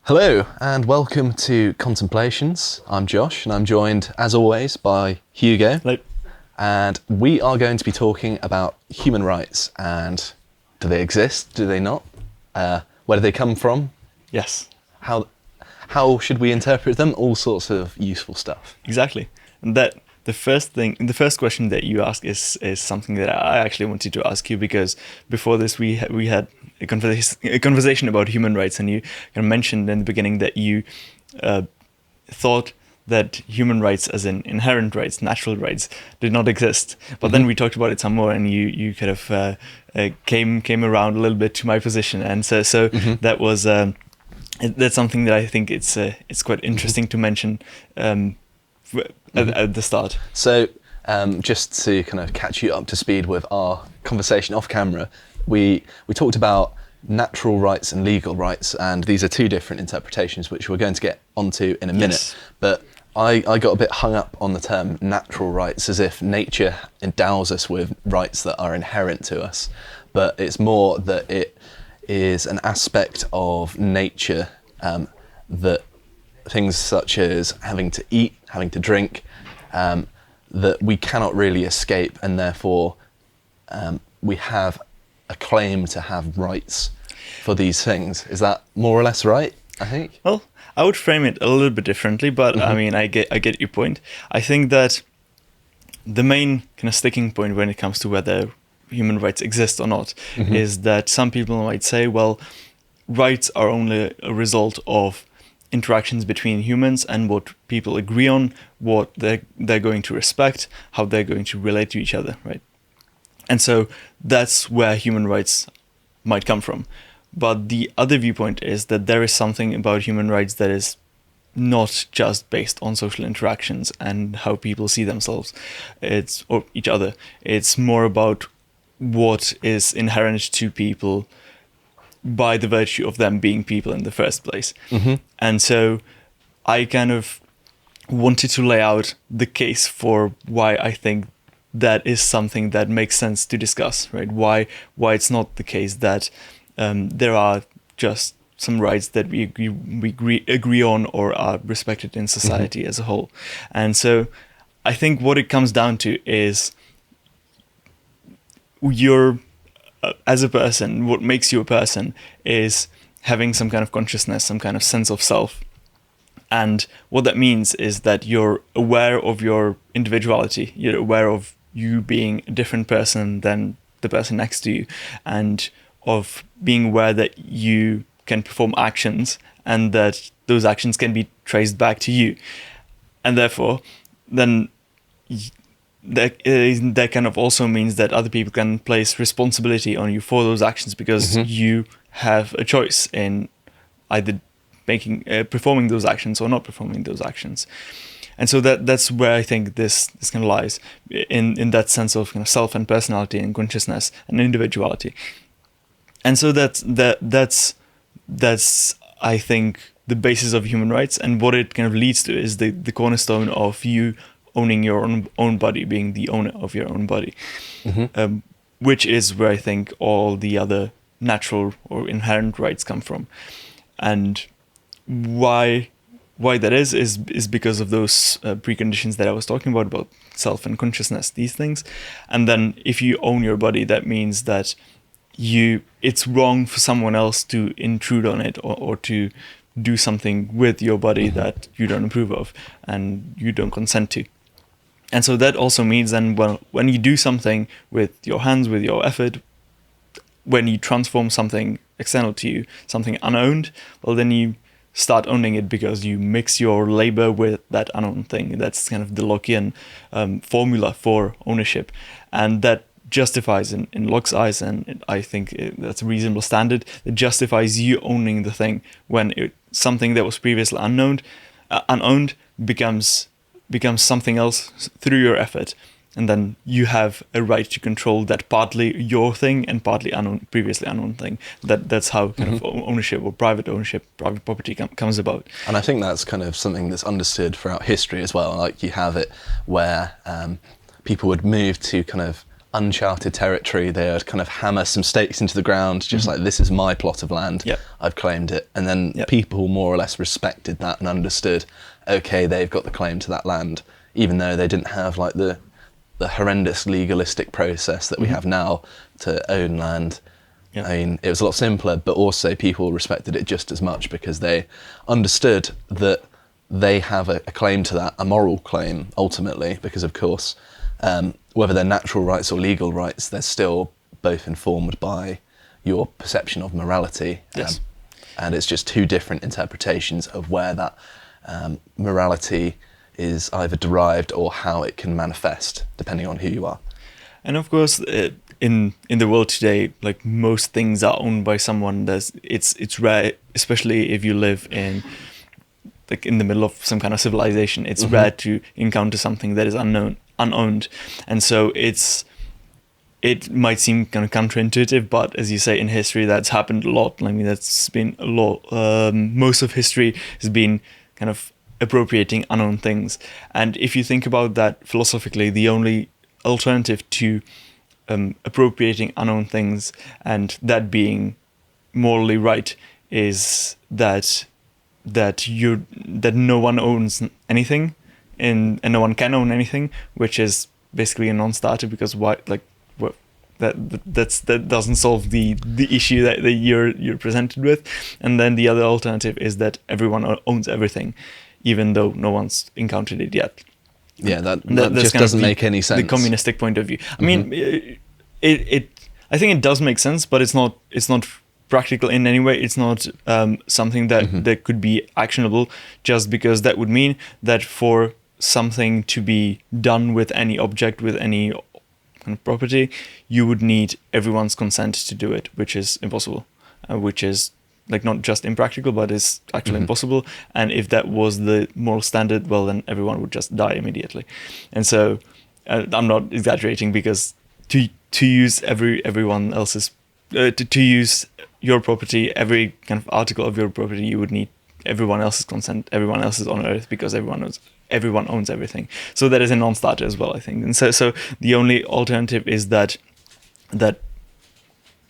Hello and welcome to Contemplations. I'm Josh and I'm joined, as always, by Hugo. Hello. And we are going to be talking about human rights and do they exist, do they not? Where do they come from? Yes, How should we interpret them? All sorts of useful stuff. exactly. And that the first question that you ask is something that I actually wanted to ask you, because before this we had a conversation about human rights, and you kind of mentioned in the beginning that you thought that human rights, as in inherent rights, natural rights, did not exist. But then we talked about it some more, and you kind of came around a little bit to my position, and so that was. That's something that I think it's quite interesting to mention at the start. So just to kind of catch you up to speed with our conversation off camera, we talked about natural rights and legal rights, and these are two different interpretations which we're going to get onto in a minute. Yes. But I got a bit hung up on the term natural rights, as if nature endows us with rights that are inherent to us, but it's more that it is an aspect of nature that things such as having to eat, having to drink, that we cannot really escape, and therefore we have a claim to have rights for these things. Is that more or less right, I think? Well, I would frame it a little bit differently, but I mean, I get your point. I think that the main kind of sticking point when it comes to whether human rights exist or not is that some people might say, well, rights are only a result of interactions between humans and what people agree on, what they're going to respect, how they're going to relate to each other, right? And so that's where human rights might come from. But the other viewpoint is that there is something about human rights that is not just based on social interactions and how people see themselves, or each other. It's more about what is inherent to people by the virtue of them being people in the first place. And so I kind of wanted to lay out the case for why I think that is something that makes sense to discuss, right? Why it's not the case that there are just some rights that we agree on or are respected in society as a whole. And so I think what it comes down to is you're, as a person, what makes you a person is having some kind of consciousness, some kind of sense of self. And what that means is that you're aware of your individuality, you're aware of you being a different person than the person next to you, and of being aware that you can perform actions and that those actions can be traced back to you. And therefore, then that kind of also means that other people can place responsibility on you for those actions, because you have a choice in either performing those actions or not performing those actions. And so that's where I think this kind of lies, in that sense of kind of self and personality and consciousness and individuality. And so that's I think the basis of human rights, and what it kind of leads to is the cornerstone of you owning your own body, being the owner of your own body, which is where I think all the other natural or inherent rights come from. And why that is because of those preconditions that I was talking about self and consciousness, these things. And then if you own your body, that means that it's wrong for someone else to intrude on it or to do something with your body that you don't approve of and you don't consent to. And so that also means then, well, when you do something with your hands, with your effort, when you transform something external to you, something unowned, well, then you start owning it because you mix your labor with that unowned thing. That's kind of the Lockean formula for ownership. And that justifies, in Locke's eyes, and I think that's a reasonable standard, it justifies you owning the thing when something that was previously unowned becomes something else through your effort, and then you have a right to control that partly your thing and partly previously unknown thing. That's how kind of ownership or private property comes about. And I think that's kind of something that's understood throughout history as well. Like you have it where people would move to kind of uncharted territory, they would kind of hammer some stakes into the ground, just like, this is my plot of land, Yep. I've claimed it. And then Yep. people more or less respected that and understood, okay, they've got the claim to that land, even though they didn't have like the horrendous legalistic process that we have now to own land. Yep. I mean, it was a lot simpler, but also people respected it just as much because they understood that they have a claim to that, a moral claim, ultimately, because, of course, whether they're natural rights or legal rights, they're still both informed by your perception of morality. Yes. And it's just two different interpretations of where that morality is either derived or how it can manifest, depending on who you are. And of course, in the world today, like most things are owned by someone. It's rare, especially if you live in the middle of some kind of civilization. It's rare to encounter something that is unowned, and so it might seem kind of counterintuitive, but as you say, in history that's happened a lot. I mean, that's been a lot. Most of history has been kind of appropriating unknown things, and if you think about that philosophically, the only alternative to appropriating unknown things and that being morally right is that no one owns anything and no one can own anything, which is basically a non-starter, because that doesn't solve the issue that you're presented with. And then the other alternative is that everyone owns everything, even though no one's encountered it yet. Yeah, that just doesn't make any sense. The communistic point of view. I mean, I think it does make sense, but it's not practical in any way. It's not something that could be actionable, just because that would mean that for something to be done with any object, with any kind of property, you would need everyone's consent to do it, which is impossible, which is like not just impractical, but is actually impossible. And if that was the moral standard, well, then everyone would just die immediately. And so I'm not exaggerating, because to use everyone else's to use your property, every kind of article of your property, you would need everyone else's consent. Everyone else is on Earth, because everyone owns everything. So that is a non-starter as well, I think. And so the only alternative is that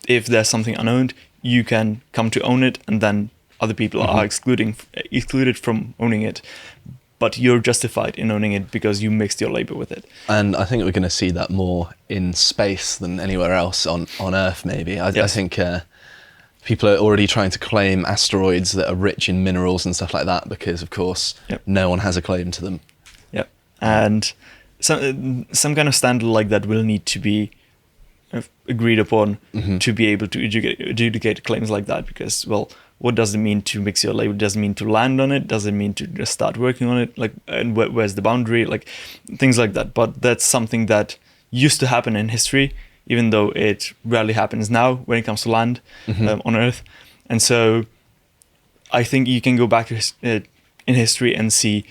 if there's something unowned, you can come to own it, and then other people are excluded from owning it. But you're justified in owning it because you mixed your labor with it. And I think we're going to see that more in space than anywhere else on Earth, maybe. I think people are already trying to claim asteroids that are rich in minerals and stuff like that, because, of course, no one has a claim to them. Yep. And some kind of standard like that will need to be agreed upon to be able to adjudicate claims like that, because, well, what does it mean to mix your labor? Does it mean to land on it? Does it mean to just start working on it? Like, and where's the boundary? Like, things like that. But that's something that used to happen in history, even though it rarely happens now when it comes to land on Earth. And so I think you can go back in history and see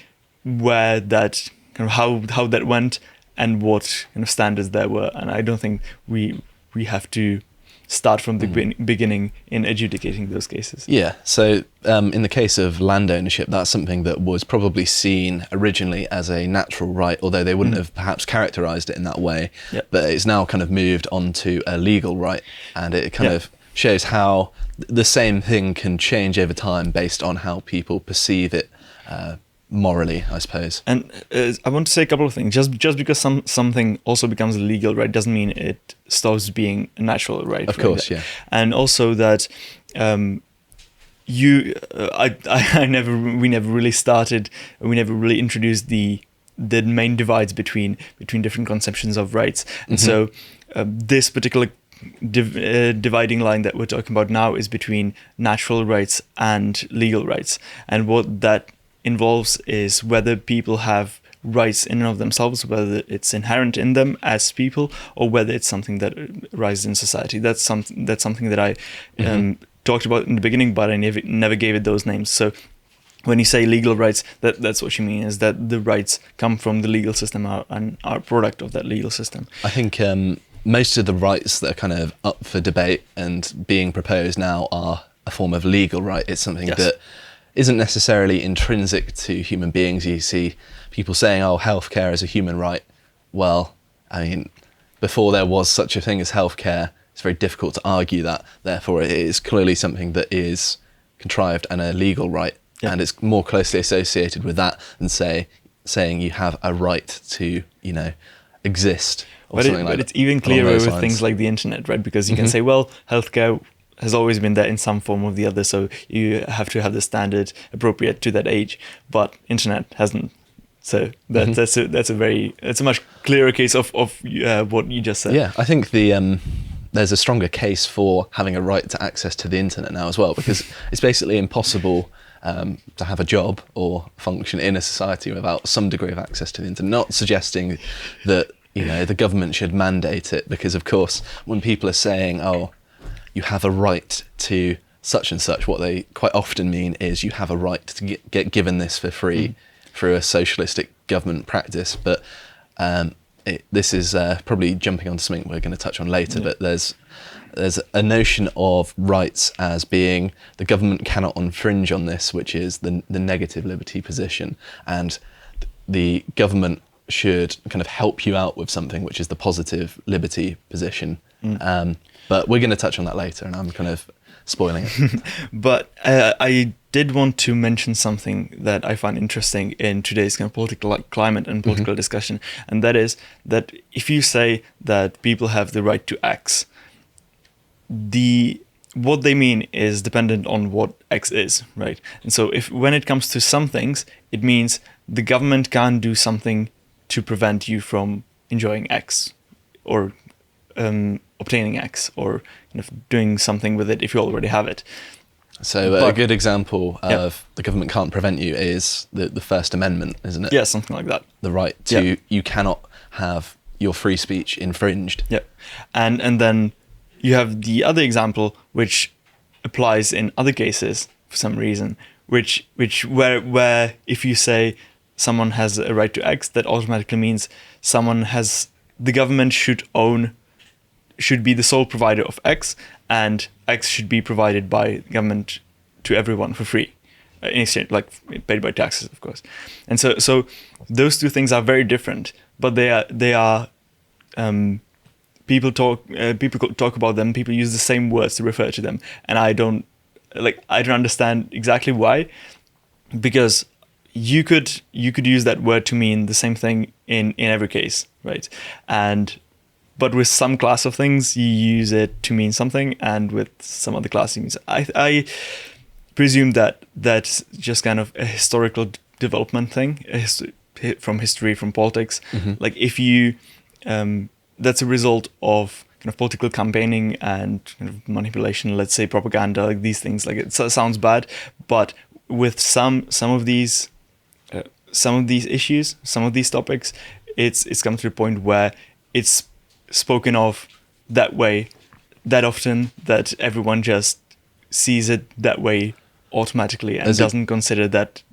where that kind of how that went and what kind of standards there were. And I don't think we have to start from the beginning in adjudicating those cases. Yeah, so in the case of land ownership, that's something that was probably seen originally as a natural right, although they wouldn't have perhaps characterised it in that way. Yep. But it's now kind of moved on to a legal right, and it kind of shows how the same thing can change over time based on how people perceive it morally, I suppose. And I want to say a couple of things. Just because something also becomes a legal right doesn't mean it stops being a natural right. Of course, yeah. And also that we never really introduced the main divides between different conceptions of rights. And so this particular dividing line that we're talking about now is between natural rights and legal rights. And what that involves is whether people have rights in and of themselves, whether it's inherent in them as people, or whether it's something that arises in society. That's something that I talked about in the beginning, but I never gave it those names. So when you say legal rights, that's what you mean, is that the rights come from the legal system and are a product of that legal system. I think most of the rights that are kind of up for debate and being proposed now are a form of legal right. It's something that isn't necessarily intrinsic to human beings. You see people saying, oh, healthcare is a human right. Well, I mean, before there was such a thing as healthcare, it's very difficult to argue that. Therefore, it is clearly something that is contrived and a legal right, and it's more closely associated with that than saying you have a right to, exist. But it's even clearer with things like the internet, right? Because you can say, well, healthcare has always been there in some form or the other, so you have to have the standard appropriate to that age. But internet hasn't. So that's a much clearer case of what you just said. Yeah, I think there's a stronger case for having a right to access to the internet now as well, because it's basically impossible to have a job or function in a society without some degree of access to the internet. Not suggesting that the government should mandate it, because of course when people are saying, oh, you have a right to such and such, what they quite often mean is you have a right to get given this for free through a socialistic government practice. But this is probably jumping onto something we're going to touch on later, but there's a notion of rights as being the government cannot infringe on this, which is the negative liberty position, and the government should kind of help you out with something, which is the positive liberty position. But we're going to touch on that later, and I'm kind of spoiling it. But I did want to mention something that I find interesting in today's kind of political climate and political discussion, and that is that if you say that people have the right to X, what they mean is dependent on what X is, right? And so when it comes to some things, it means the government can't do something to prevent you from enjoying X or obtaining X, or kind of doing something with it if you already have it. So a good example of the government can't prevent you is the First Amendment, isn't it? Yeah, something like that. The right to, you cannot have your free speech infringed. Yeah. And then you have the other example, which applies in other cases for some reason, where if you say someone has a right to X, that automatically means the government should be the sole provider of X, and X should be provided by the government to everyone for free, in exchange, like paid by taxes, of course. And so those two things are very different, but they are people talk about them. People use the same words to refer to them, and I don't understand exactly why, because you could use that word to mean the same thing in every case, right? But with some class of things, you use it to mean something, and with some other class, you mean. I presume that that's just kind of a historical development thing, from history, from politics. Like if you, that's a result of kind of political campaigning and kind of manipulation. Let's say propaganda, like these things. Like it sounds bad, but with some of these issues, some of these topics, it's come to a point where it's spoken of that way that often that everyone just sees it that way automatically and doesn't consider that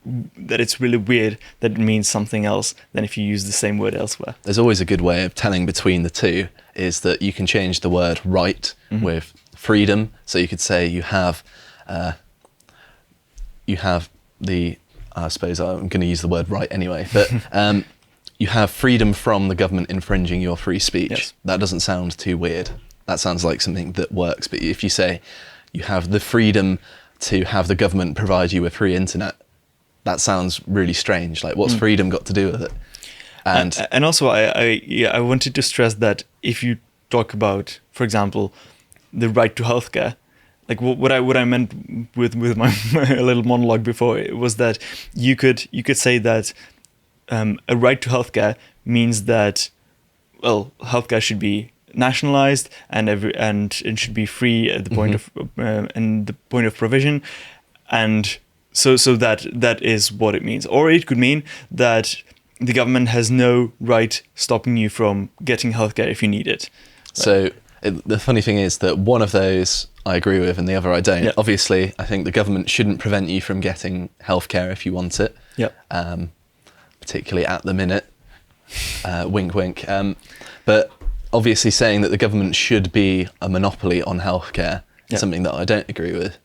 it's really weird that it means something else than if you use the same word elsewhere. There's always a good way of telling between the two, is that you can change the word right with freedom. So you could say you have the, I suppose I'm going to use the word right anyway, but you have freedom from the government infringing your free speech. Yes. That doesn't sound too weird. That sounds like something that works. But if you say you have the freedom to have the government provide you with free internet, that sounds really strange. Like, what's freedom got to do with it? And also, I wanted to stress that if you talk about, for example, the right to healthcare, like what I meant with my little monologue before, it was that you could say that a right to healthcare means that, well, healthcare should be nationalized and it should be free at the point of and the point of provision, and so that is what it means. Or it could mean that the government has no right stopping you from getting healthcare if you need it. Right? So the funny thing is that one of those I agree with and the other I don't. Yeah. Obviously, I think the government shouldn't prevent you from getting healthcare if you want it. Yeah. Particularly at the minute. Wink, wink. But obviously saying that the government should be a monopoly on healthcare is something that I don't agree with.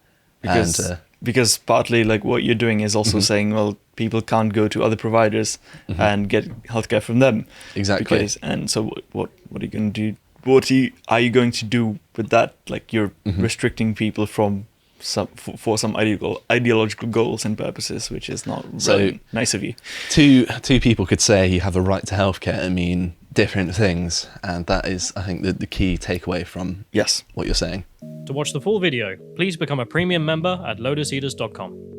Because because partly like what you're doing is also saying, well, people can't go to other providers and get healthcare from them. Exactly. And so what are you going to do? Are you going to do with that? Like you're restricting people from for some ideological goals and purposes, which is not really nice of you. Two people could say you have a right to healthcare and mean different things, and that is, I think, the key takeaway from what you're saying. To watch the full video, please become a premium member at lotuseaters.com.